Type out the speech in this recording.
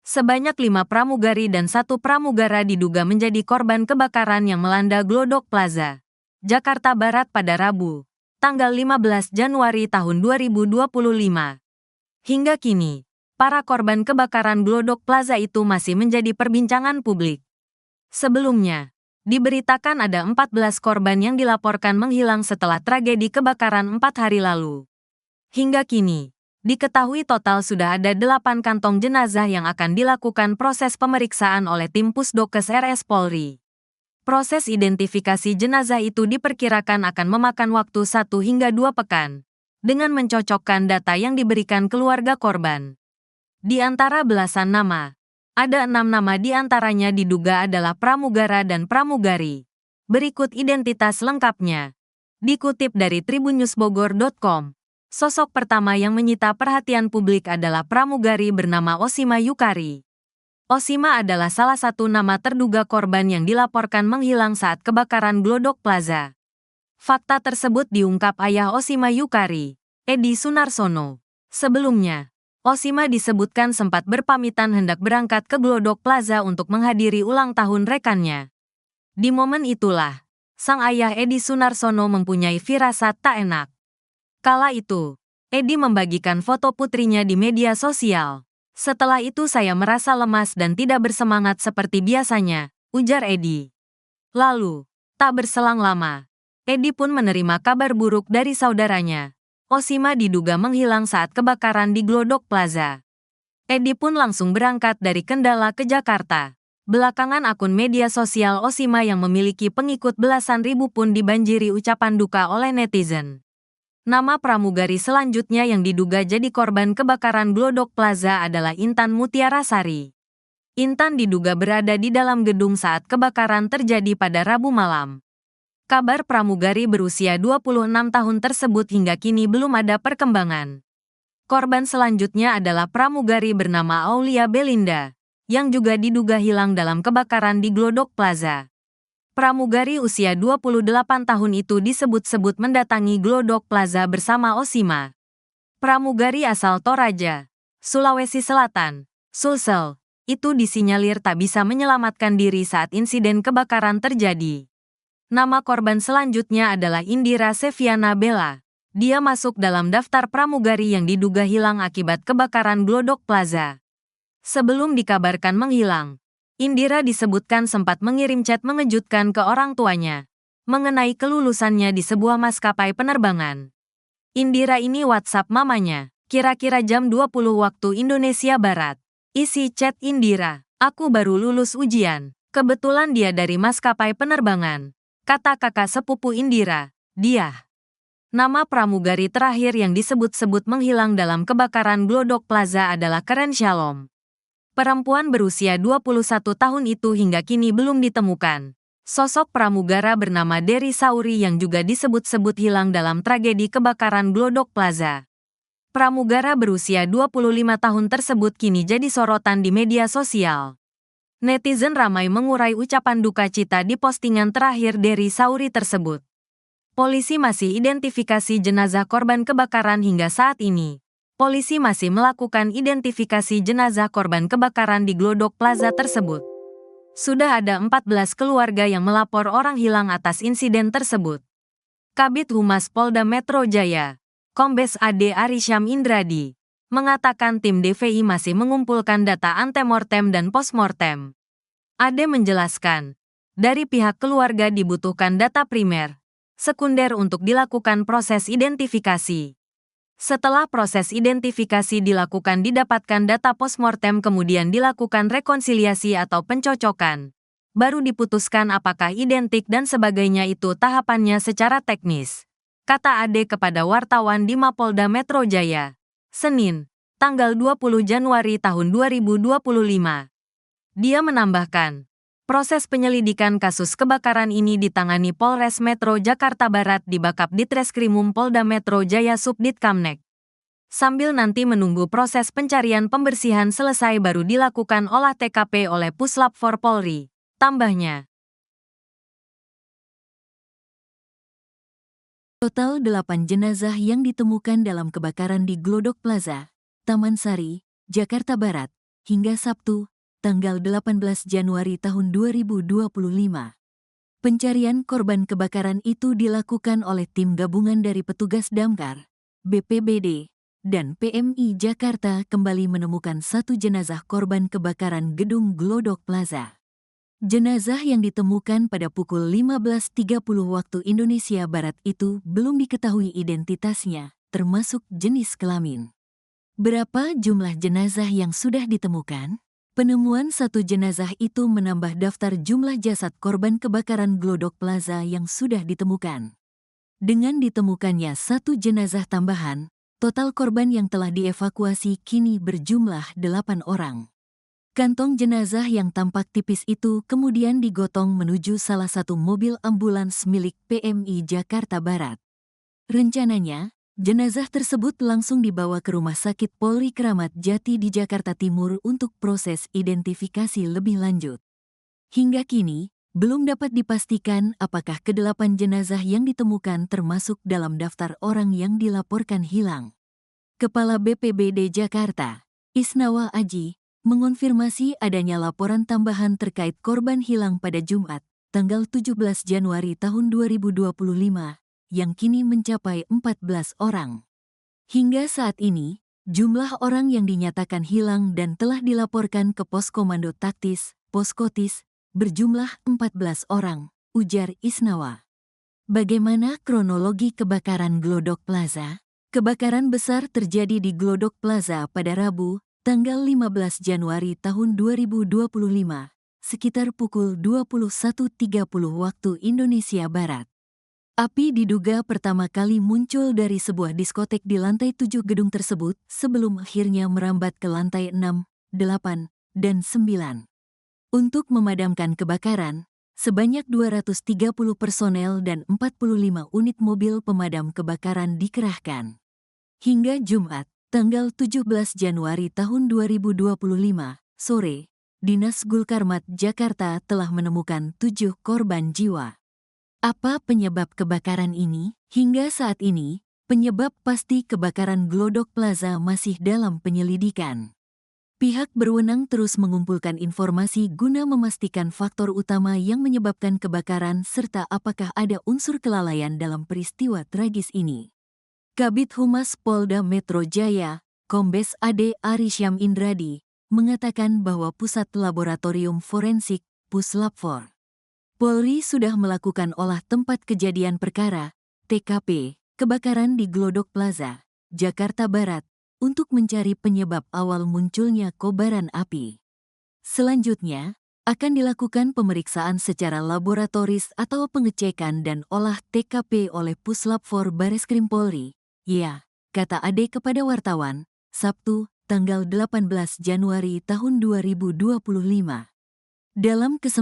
Sebanyak 5 pramugari dan 1 pramugara diduga menjadi korban kebakaran yang melanda Glodok Plaza, Jakarta Barat pada Rabu, tanggal 15 Januari tahun 2025. Hingga kini, para korban kebakaran Glodok Plaza itu masih menjadi perbincangan publik. Sebelumnya, diberitakan ada 14 korban yang dilaporkan menghilang setelah tragedi kebakaran 4 hari lalu. Hingga kini, diketahui total sudah ada 8 kantong jenazah yang akan dilakukan proses pemeriksaan oleh tim Pusdokes RS Polri. Proses identifikasi jenazah itu diperkirakan akan memakan waktu 1 hingga 2 pekan, dengan mencocokkan data yang diberikan keluarga korban. Di antara belasan nama, ada 6 nama di antaranya diduga adalah pramugara dan pramugari. Berikut identitas lengkapnya. Dikutip dari tribunnews.bogor.com. Sosok pertama yang menyita perhatian publik adalah pramugari bernama Osima Yukari. Osima adalah salah satu nama terduga korban yang dilaporkan menghilang saat kebakaran Glodok Plaza. Fakta tersebut diungkap ayah Osima Yukari, Edi Sunarsono. Sebelumnya, Osima disebutkan sempat berpamitan hendak berangkat ke Glodok Plaza untuk menghadiri ulang tahun rekannya. Di momen itulah, sang ayah Edi Sunarsono mempunyai firasat tak enak. Kala itu, Edi membagikan foto putrinya di media sosial. Setelah itu saya merasa lemas dan tidak bersemangat seperti biasanya, ujar Edi. Lalu, tak berselang lama, Edi pun menerima kabar buruk dari saudaranya. Osima diduga menghilang saat kebakaran di Glodok Plaza. Edi pun langsung berangkat dari Kendala ke Jakarta. Belakangan akun media sosial Osima yang memiliki pengikut belasan ribu pun dibanjiri ucapan duka oleh netizen. Nama pramugari selanjutnya yang diduga jadi korban kebakaran Glodok Plaza adalah Intan Mutiara Sari. Intan diduga berada di dalam gedung saat kebakaran terjadi pada Rabu malam. Kabar pramugari berusia 26 tahun tersebut hingga kini belum ada perkembangan. Korban selanjutnya adalah pramugari bernama Aulia Belinda, yang juga diduga hilang dalam kebakaran di Glodok Plaza. Pramugari usia 28 tahun itu disebut-sebut mendatangi Glodok Plaza bersama Osima. Pramugari asal Toraja, Sulawesi Selatan, Sulsel, itu disinyalir tak bisa menyelamatkan diri saat insiden kebakaran terjadi. Nama korban selanjutnya adalah Indira Seviana Bella. Dia masuk dalam daftar pramugari yang diduga hilang akibat kebakaran Glodok Plaza. Sebelum dikabarkan menghilang, Indira disebutkan sempat mengirim chat mengejutkan ke orang tuanya mengenai kelulusannya di sebuah maskapai penerbangan. Indira ini WhatsApp mamanya, kira-kira jam 20 waktu Indonesia Barat. Isi chat Indira, "Aku baru lulus ujian. Kebetulan dia dari maskapai penerbangan," kata kakak sepupu Indira, Diah. Nama pramugari terakhir yang disebut-sebut menghilang dalam kebakaran Glodok Plaza adalah Keren Shalom. Perempuan berusia 21 tahun itu hingga kini belum ditemukan. Sosok pramugara bernama Dery Sauri yang juga disebut-sebut hilang dalam tragedi kebakaran Glodok Plaza. Pramugara berusia 25 tahun tersebut kini jadi sorotan di media sosial. Netizen ramai mengurai ucapan duka cita di postingan terakhir Dery Sauri tersebut. Polisi masih identifikasi jenazah korban kebakaran hingga saat ini. Polisi masih melakukan identifikasi jenazah korban kebakaran di Glodok Plaza tersebut. Sudah ada 14 keluarga yang melapor orang hilang atas insiden tersebut. Kabid Humas Polda Metro Jaya, Kombes AD Arisyam Indradi, mengatakan tim DVI masih mengumpulkan data antemortem dan postmortem. AD menjelaskan, dari pihak keluarga dibutuhkan data primer, sekunder untuk dilakukan proses identifikasi. Setelah proses identifikasi dilakukan didapatkan data postmortem kemudian dilakukan rekonsiliasi atau pencocokan. Baru diputuskan apakah identik dan sebagainya itu tahapannya secara teknis. Kata AD kepada wartawan di Mapolda Metro Jaya, Senin, tanggal 20 Januari tahun 2025. Dia menambahkan, proses penyelidikan kasus kebakaran ini ditangani Polres Metro Jakarta Barat di Bakap Ditreskrimum Polda Metro Jaya Subdit Kamnek. Sambil nanti menunggu proses pencarian pembersihan selesai baru dilakukan olah TKP oleh Puslap 4 Polri, tambahnya. Total 8 jenazah yang ditemukan dalam kebakaran di Glodok Plaza, Taman Sari, Jakarta Barat, hingga Sabtu, tanggal 18 Januari tahun 2025. Pencarian korban kebakaran itu dilakukan oleh tim gabungan dari petugas damkar, BPBD, dan PMI Jakarta kembali menemukan satu jenazah korban kebakaran gedung Glodok Plaza. Jenazah yang ditemukan pada pukul 15.30 waktu Indonesia Barat itu belum diketahui identitasnya, termasuk jenis kelamin. Berapa jumlah jenazah yang sudah ditemukan? Penemuan satu jenazah itu menambah daftar jumlah jasad korban kebakaran Glodok Plaza yang sudah ditemukan. Dengan ditemukannya satu jenazah tambahan, total korban yang telah dievakuasi kini berjumlah 8 orang. Kantong jenazah yang tampak tipis itu kemudian digotong menuju salah satu mobil ambulans milik PMI Jakarta Barat. Rencananya, jenazah tersebut langsung dibawa ke Rumah Sakit Polri Kramat Jati di Jakarta Timur untuk proses identifikasi lebih lanjut. Hingga kini, belum dapat dipastikan apakah ke-8 jenazah yang ditemukan termasuk dalam daftar orang yang dilaporkan hilang. Kepala BPBD Jakarta, Isnawa Aji, mengonfirmasi adanya laporan tambahan terkait korban hilang pada Jumat, tanggal 17 Januari tahun 2025, yang kini mencapai 14 orang. Hingga saat ini, jumlah orang yang dinyatakan hilang dan telah dilaporkan ke Pos Komando Taktis, Poskotis, berjumlah 14 orang, ujar Isnawa. Bagaimana kronologi kebakaran Glodok Plaza? Kebakaran besar terjadi di Glodok Plaza pada Rabu, tanggal 15 Januari tahun 2025, sekitar pukul 21.30 waktu Indonesia Barat. Api diduga pertama kali muncul dari sebuah diskotek di lantai 7 gedung tersebut sebelum akhirnya merambat ke lantai 6, 8, dan 9. Untuk memadamkan kebakaran, sebanyak 230 personel dan 45 unit mobil pemadam kebakaran dikerahkan. Hingga Jumat, tanggal 17 Januari tahun 2025, sore, Dinas Gulkarmat Jakarta telah menemukan 7 korban jiwa. Apa penyebab kebakaran ini? Hingga saat ini, penyebab pasti kebakaran Glodok Plaza masih dalam penyelidikan. Pihak berwenang terus mengumpulkan informasi guna memastikan faktor utama yang menyebabkan kebakaran serta apakah ada unsur kelalaian dalam peristiwa tragis ini. Kabid Humas Polda Metro Jaya, Kombes AD Arisyam Indradi, mengatakan bahwa Pusat Laboratorium Forensik, Puslapfor, Polri sudah melakukan olah tempat kejadian perkara, TKP, kebakaran di Glodok Plaza, Jakarta Barat, untuk mencari penyebab awal munculnya kobaran api. Selanjutnya, akan dilakukan pemeriksaan secara laboratoris atau pengecekan dan olah TKP oleh Puslapfor Bareskrim Polri. Ya, kata Ade kepada wartawan, Sabtu, tanggal 18 Januari tahun 2025. Dalam kesempatan